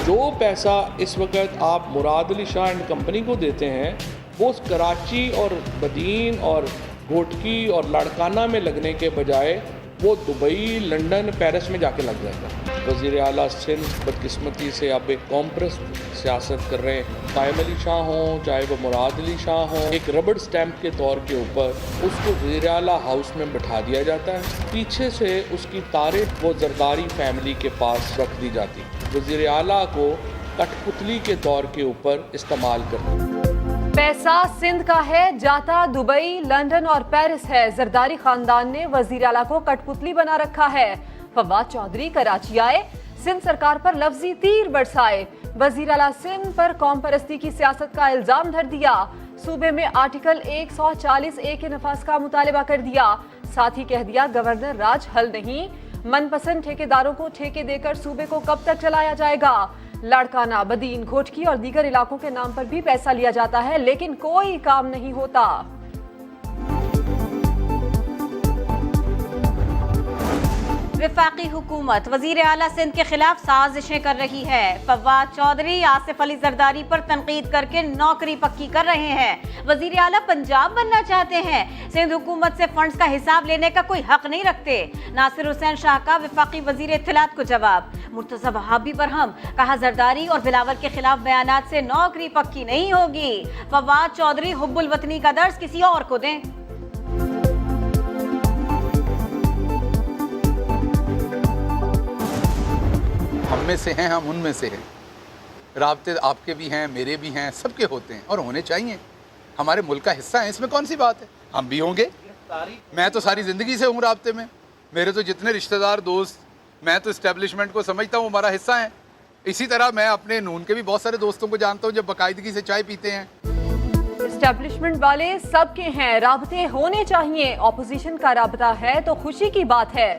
जो पैसा इस वक्त आप मुराद अली शाह एंड कंपनी को देते हैं वो कराची और बदीन और घोटकी और लाड़काना में लगने के बजाय वो दुबई, लंदन, पेरिस में जाके लग जाएगा। वज़ीर आला सिंध बदकिस्मती से अब एक कॉम्प्रेस सियासत कर रहे हैं। कायम अली शाह हों चाहे वो मुराद अली शाह हों, एक रबड़ स्टैम्प के तौर के ऊपर उसको वज़ीर आला हाउस में बिठा दिया जाता है। पीछे से उसकी तारीफ वो जरदारी फैमिली के पास रख दी जाती। वज़ीर आला को कठपुतली के तौर के ऊपर इस्तेमाल करते। पैसा सिंध का है, जाता दुबई, लंदन और पेरिस है। जरदारी खानदान ने वजीर आला को कठपुतली बना रखा है। फवाद चौधरी कराची आए, सिंध सरकार पर लफ्जी तीर बरसाए। वजीर आला सिंध पर कौम परस्ती की सियासत का इल्जाम धर दिया। सूबे में आर्टिकल 140A के नफाज का मुतालबा कर दिया। साथ ही कह दिया गवर्नर राज हल नहीं, मनपसंद ठेकेदारों को ठेके देकर सूबे को कब तक चलाया जाएगा। लाड़काना, बदीन, घोटकी और दीगर इलाकों के नाम पर भी पैसा लिया जाता है लेकिन कोई काम नहीं होता। वफाकी हुकूमत वजीर आला सिंध के खिलाफ साजिशें कर रही है। फवाद चौधरी आसिफ अली जरदारी पर तनकीद करके नौकरी पक्की कर रहे हैं। वजीर आला पंजाब बनना चाहते हैं, सिंध हुकूमत से फंड्स का हिसाब लेने का कोई हक नहीं रखते। नासिर हुसैन शाह का वफाकी वजीर इत्तलात को जवाब। मुर्तजा वहाबी पर हम कहा जरदारी और बिलावल के खिलाफ बयानात से नौकरी पक्की नहीं होगी। फवाद चौधरी हुब्बुल वतनी का दर्ज किसी और को दें। हम में से हैं, हम उनमें से हैं। राब्ते आपके भी हैं, मेरे भी हैं, सबके होते हैं और होने चाहिए। हमारे मुल्क का हिस्सा है, इसमें कौन सी बात है। हम भी होंगे। मैं तो सारी ज़िंदगी से हूँ राब्ते में। मेरे तो जितने रिश्तेदार, दोस्त, मैं तो इस्टेब्लिशमेंट को समझता हूँ हमारा हिस्सा है। इसी तरह मैं अपने नून के भी बहुत सारे दोस्तों को जानता हूँ जब बाकायदगी से चाय पीते हैं। इस्टेब्लिशमेंट वाले सबके हैं, राबते होने चाहिए। ऑपोजिशन का राबता है तो खुशी की बात है।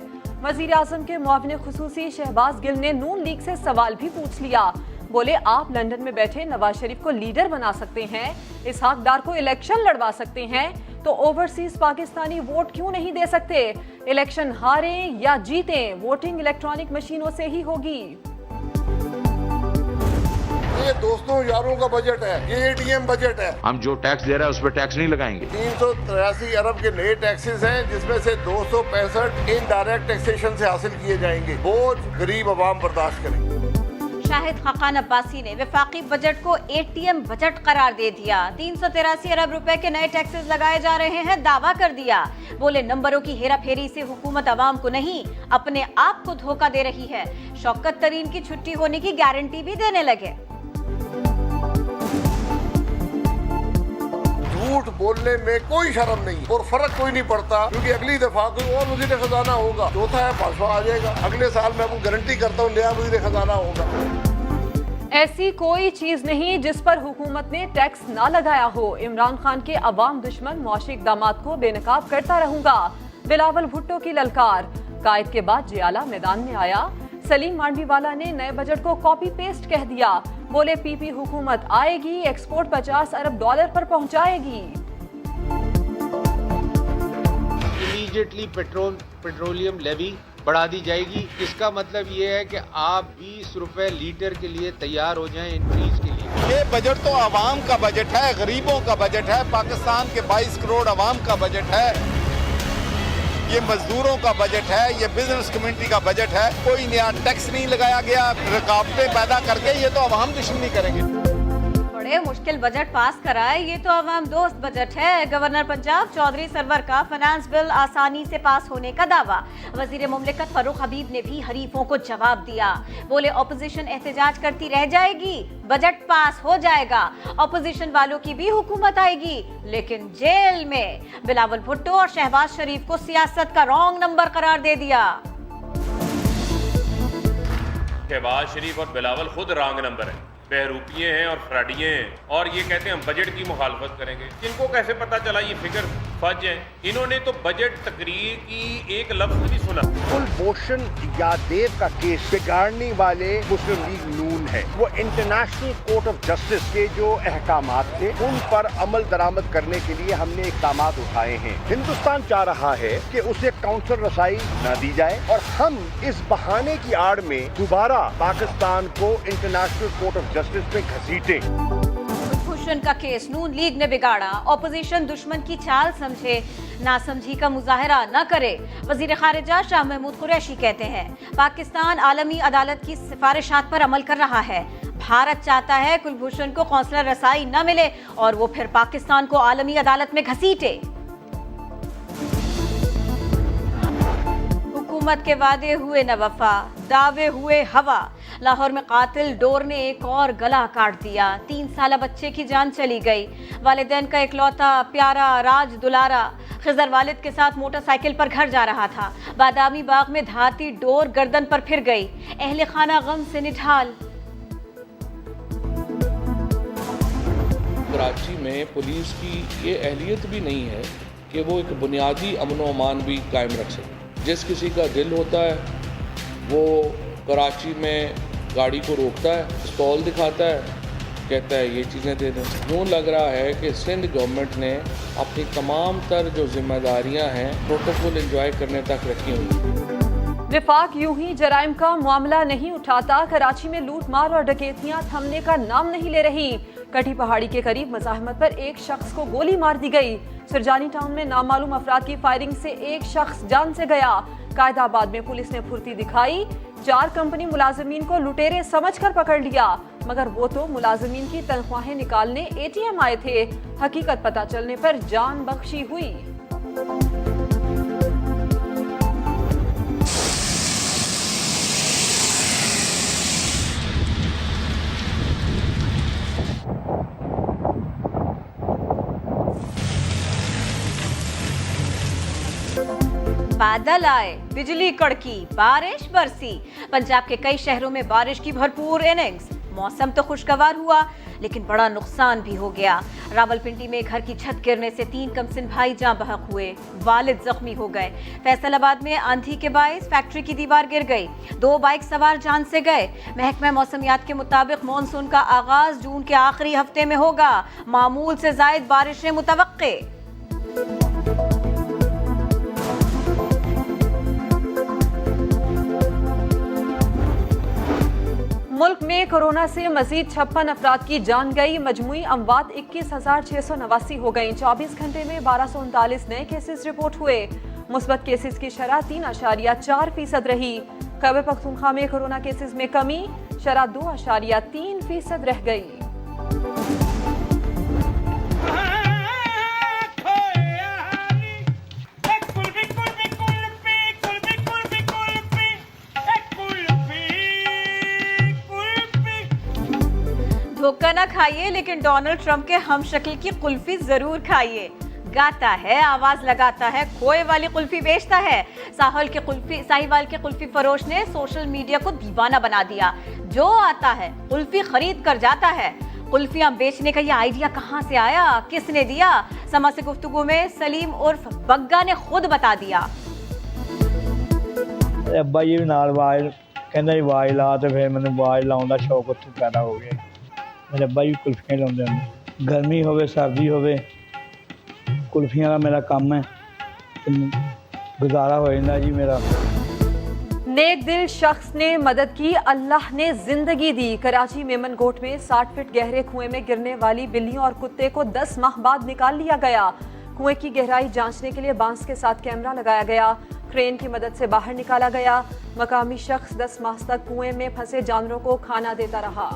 वजीर आजम के मुआविन खुसूसी शहबाज गिल ने नून लीग से सवाल भी पूछ लिया। बोले आप लंदन में बैठे नवाज शरीफ को लीडर बना सकते हैं, इसहाक डार को इलेक्शन लड़वा सकते हैं, तो ओवरसीज पाकिस्तानी वोट क्यों नहीं दे सकते। इलेक्शन हारे या जीते, वोटिंग इलेक्ट्रॉनिक मशीनों से ही होगी। ये दोस्तों यारों का बजट है, ये एटीएम बजट है। हम जो टैक्स दे रहे हैं उस पर टैक्स नहीं लगाएंगे। 383 अरब के नए टैक्सेस हैं जिसमें से 265 इनडायरेक्ट टैक्सेशन से हासिल किए जाएंगे। बोझ गरीब आवाम बर्दाश्त करेंगे। शाहिद खाकान अब्बासी ने वफाकी बजट को एटीएम बजट करार दे दिया। 383 अरब रुपए के नए टैक्सेस लगाए जा रहे हैं, दावा कर दिया। बोले नंबरों की हेरा फेरी से हुकूमत आवाम को नहीं अपने आप को धोखा दे रही है। शौकत तरीन की छुट्टी होने की गारंटी भी देने लगे। झूठ बोलने में कोई शर्म नहीं और फर्क कोई नहीं पड़ता क्योंकि अगली दफा कोई और वजीर खजाना होगा। चौथा है पांचवा आ जाएगा। अगले साल मैं आपको गारंटी करता हूँ नया वजीर खजाना होगा। ऐसी कोई चीज नहीं जिस पर हुकूमत ने टैक्स ना लगाया हो। इमरान खान के अवाम दुश्मन मौशी इक़दामात को बेनकाब करता रहूंगा। बिलावल भुट्टो की ललकार। कायद के बाद जियाला मैदान में आया। सलीम मांडवीवाला ने नए बजट को कॉपी पेस्ट कह दिया। बोले पीपी हुकूमत आएगी, एक्सपोर्ट 50 अरब डॉलर पर पहुंचाएगी। इमीडिएटली पेट्रोलियम लेवी बढ़ा दी जाएगी। इसका मतलब ये है कि आप 20 रुपए लीटर के लिए तैयार हो जाएं इंक्रीज के लिए। ये बजट तो आवाम का बजट है, गरीबों का बजट है, पाकिस्तान के 22 करोड़ आवाम का बजट है, ये मजदूरों का बजट है, ये बिजनेस कम्युनिटी का बजट है। कोई नया टैक्स नहीं लगाया गया रुकावटें पैदा करके। ये तो आवाम दुश्मनी करेंगे। बड़े मुश्किल बजट पास कराए, ये तो आवाम दोस्त बजट है। गवर्नर पंजाब चौधरी सरवर का फाइनेंस बिल आसानी से पास होने का दावा। वजीर मुमलिकत फारूक हबीब ने भी हरीफों को जवाब दिया। बोले ऑपोजिशन एहतजाज करती रह जाएगी, बजट पास हो जाएगा। ऑपोजिशन वालों की भी हुकूमत आएगी लेकिन जेल में। बिलावल भुट्टो और शहबाज शरीफ को सियासत का रॉन्ग नंबर करार दे दिया। शहबाज शरीफ और बिलावल खुद रॉन्ग नंबर है, बहरूपिये हैं और फ्राडिये हैं और ये कहते हैं हम बजट की मुखालफत करेंगे। इनको कैसे पता चला ये फिगर फज हैं, इन्होंने तो बजट तकरीर की एक लफ्ज नहीं सुना। कुलभूषण यादव का केस बिगाड़ने वाले मुस्लिम लीग नून है। वो इंटरनेशनल कोर्ट ऑफ जस्टिस के जो अहकामात थे उन पर अमल दरामद करने के लिए हमने इक़दाम उठाए हैं। हिंदुस्तान चाह रहा है कि उसे काउंसिल रसाई न दी जाए और हम इस बहाने की आड़ में दोबारा पाकिस्तान को इंटरनेशनल कोर्ट ऑफ जस्टिस में घसीटें। कुलभूषण का केस नून लीग ने बिगाड़ा, ऑपोजिशन दुश्मन की चाल समझे, नासमझी का मुजाहरा न करे। वजीर खारिजा शाह महमूद कुरैशी कहते हैं पाकिस्तान आलमी अदालत की सिफारिशात पर अमल कर रहा है। भारत चाहता है कुलभूषण को कौंसलर रसाई न मिले और वो फिर पाकिस्तान को आलमी अदालत में घसीटे। हुकूमत के वादे हुए न वफा, दावे हुए हवा। लाहौर में कातिल डोर ने एक और गला काट दिया, 3 साला बच्चे की जान चली गई। वालिदैन का इकलौता प्यारा राज दुलारा खिजर वालिद के साथ मोटरसाइकिल पर घर जा रहा था। बादामी बाग में धाती डोर गर्दन पर फिर गई, अहले खाना गम से निढाल। कराची में पुलिस की ये अहलियत भी नहीं है कि वो एक बुनियादी अमन व अमान भी कायम रख सके। जिस किसी का दिल होता है वो कराची में गाड़ी को रोकता है, स्टॉल दिखाता है, कहता है ये चीज़ें दे दें। यूँ लग रहा है कि सिंध गवर्नमेंट ने अपनी तमाम तर जो जिम्मेदारियां हैं प्रोटोकॉल एंजॉय करने तक रखी हुई। विफाक यूं ही जराइम का मामला नहीं उठाता। कराची में लूटमार और डकैतियां थमने का नाम नहीं ले रही। कटी पहाड़ी के करीब मज़ाहमत पर एक शख्स को गोली मार दी गई। सुरजानी टाउन में नामालूम अफराद की फायरिंग से एक शख्स जान से गया। कायदाबाद में पुलिस ने फुर्ती दिखाई, 4 कंपनी मुलाजमीन को लुटेरे समझकर पकड़ लिया, मगर वो तो मुलाजमीन की तनख्वाहें निकालने ATM आए थे। हकीकत पता चलने पर जान बख्शी हुई। बादल आए, बिजली कड़की, बारिश बरसी। पंजाब के कई शहरों में बारिश की भरपूर इनिंग्स। मौसम तो खुशगवार हुआ लेकिन बड़ा नुकसान भी हो गया। रावलपिंडी में घर की छत गिरने से 3 कमसिन भाई जाँ बहक हुए, वालिद जख्मी हो गए। फैसलाबाद में आंधी के बाइस फैक्ट्री की दीवार गिर गई, 2 बाइक सवार जान से गए। महकमा मौसमियात के मुताबिक मानसून का आगाज जून के आखिरी हफ्ते में होगा। मामूल से जायद बारिशें मुतवक्के। मुल्क में कोरोना से मजीद 56 अफराद की जान गई। मजमुई अमवात 21,689 हो गई। 24 घंटे में 1239 नए केसेस रिपोर्ट हुए। मुस्बत केसेस की शरह 3.4% रही। खैबर पख्तूनख्वा में कोरोना केसेस में कमी, शरह 2.3% रह गई। धोखा ना खाइए लेकिन डोनाल्ड ट्रंप के हम शक्ल की कुल्फी जरूर खाइए। गाता है, आवाज लगाता है, खोए वाली कुल्फी बेचता है। साहिवाल के कुल्फी फरोश ने सोशल मीडिया को दीवाना बना दिया। जो आता है कुल्फी खरीद कर जाता है। कुल्फियां बेचने का ये आइडिया कहां से आया, किसने दिया? समा से गुफ्तगू में सलीम उर्फ बग्गा ने खुद बता दिया। अब्बा जी नाल आवाज कहंदा जी आवाज ला, तो फिर मैंने आवाज लाउण दा शौक उत्थे पैदा हो गया। मेरे अब्बा जी कुल्फियां लाउंदे हैं, गर्मी होवे सर्दी होवे कुल्फियां का मेरा काम है, गुजारा हो जाता जी मेरा। नेक दिल शख्स ने मदद की, अल्लाह ने जिंदगी दी। कराची मेमन गोट में 60 फीट गहरे कुएं में गिरने वाली बिल्लियों और कुत्ते को 10 माह बाद निकाल लिया गया। कुएं की गहराई जांचने के लिए बांस के साथ कैमरा लगाया गया। क्रेन की मदद से बाहर निकाला गया। मकामी शख्स 10 माह तक कुएं में फंसे जानवरों को खाना देता रहा।